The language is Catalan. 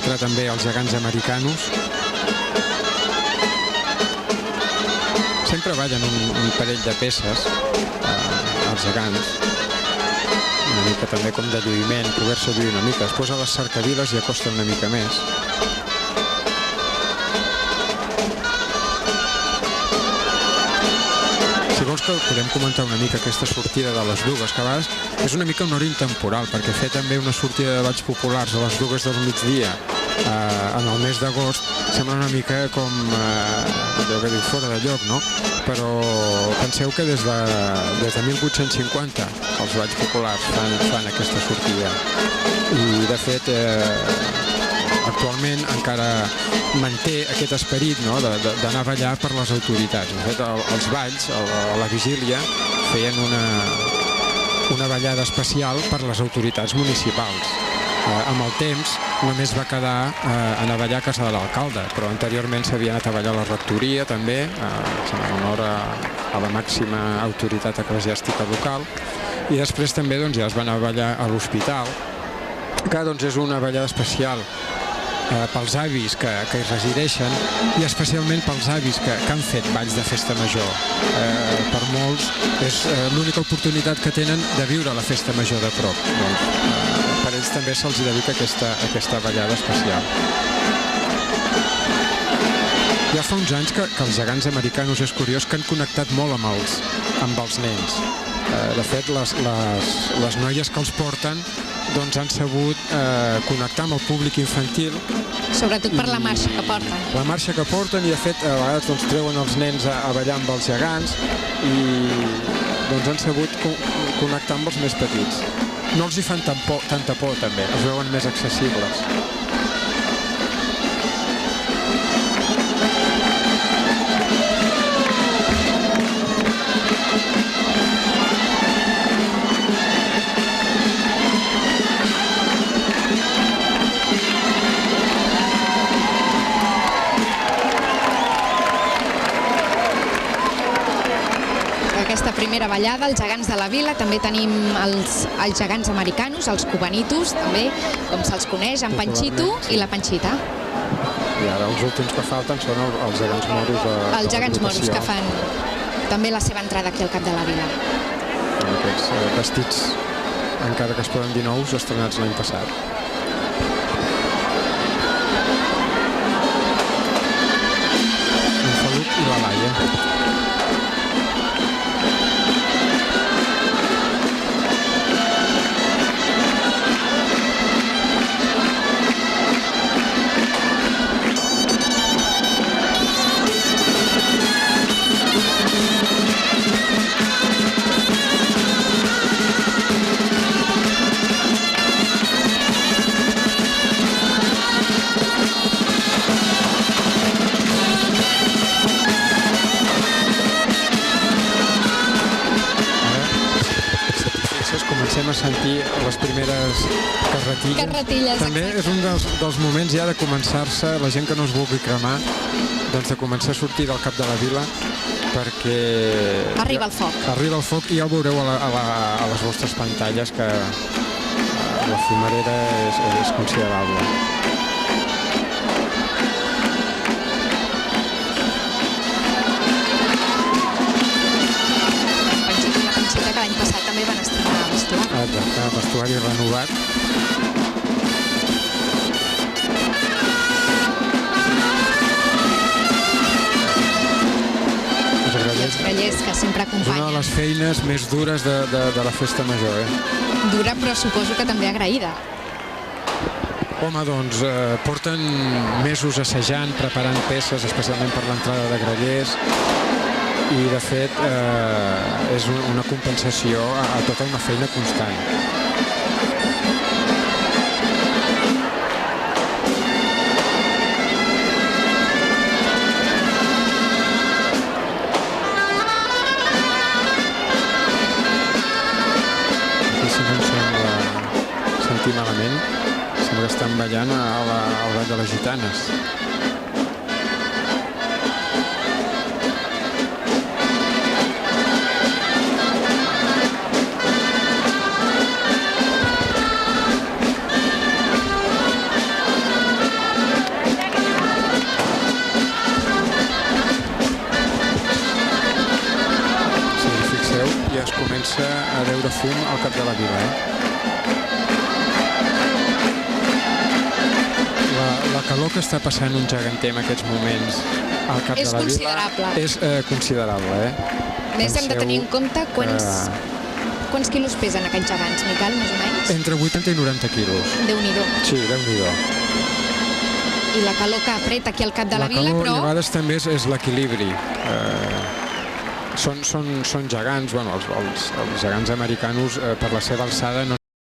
mostrar també els gegants americanos. Sempre ballen un parell de peces, els gegants, una mica també com de lluïment, poder-se lluir una mica. Després a les cercaviles hi acosten una mica més. Si vols que podem comentar una mica aquesta sortida de les dugues, que a vegades és una mica una hora intemporal, perquè fer també una sortida de balls populars a les dugues del migdia en el mes d'agost sembla una mica com allò que diu fora de lloc, no? Però penseu que des de 1850 els balls populars fan aquesta sortida i de fet actualment encara manté aquest esperit, no? D'anar a ballar per les autoritats. De fet, els balls a la vigília feien una ballada especial per les autoritats municipals. Amb el temps només va quedar anar a ballar a casa de l'alcalde, però anteriorment s'havia anat a ballar a la rectoria també, en honor a la màxima autoritat eclesiàstica local, i després també ja es va anar a ballar a l'hospital, que és una ballada especial pels avis que hi resideixen i especialment pels avis que han fet balls de festa major. Per molts és l'única oportunitat que tenen de viure la festa major de prop. Per ells també se'ls dedica aquesta ballada especial. Ja fa uns anys que els gegants americanos és curiós que han connectat molt amb els nens. De fet, les noies que els porten han sabut connectar amb el públic infantil. Sobretot per la marxa que porten. La marxa que porten i de fet a vegades treuen els nens a ballar amb els gegants i han sabut connectar amb els més petits. No els hi fan tanta por també, els veuen més accessibles. Aquesta primera ballada, els gegants de la vila, també tenim els gegants americanos, els cubanitos, també, com se'ls coneix, en Panchito i la Panchita. I ara els últims que falten són els gegants moros. Els gegants moros, que fan també la seva entrada aquí al cap de la vila. Aquests vestits, encara que es poden dir nous, estrenats l'any passat. En Faluc i la Laia. Comencem a sentir les primeres carretilles. També és un dels moments ja de començar-se, la gent que no es vulgui cremar, de començar a sortir del cap de la vila perquè... Arriba el foc. Arriba el foc i ja ho veureu a les vostres pantalles que la fumarera és considerable. Que l'any passat també van estrenar vestuari. Exacte, vestuari renovat. Els grallers que sempre acompanyen. És una de les feines més dures de la festa major, Dura, però suposo que també agraïda. Home, porten mesos assajant, preparant peces, especialment per l'entrada de grallers, i de fet és una compensació a tota una feina constant. Aquí si no em sembla sentir malament, sembla que estan ballant al ball de les gitanes. a veure fum al cap de la vila, La calor que està passant un geganter en aquests moments al cap de la vila és considerable, Més hem de tenir en compte quants quilos pesen aquests gegants, Miquel, més o menys? Entre 80 i 90 quilos. Déu-n'hi-do. Sí, Déu-n'hi-do. I la calor que apreta aquí al cap de la vila, però... La calor, i a vegades, també és l'equilibri. Són gegants, els gegants americanos, per la seva alçada, no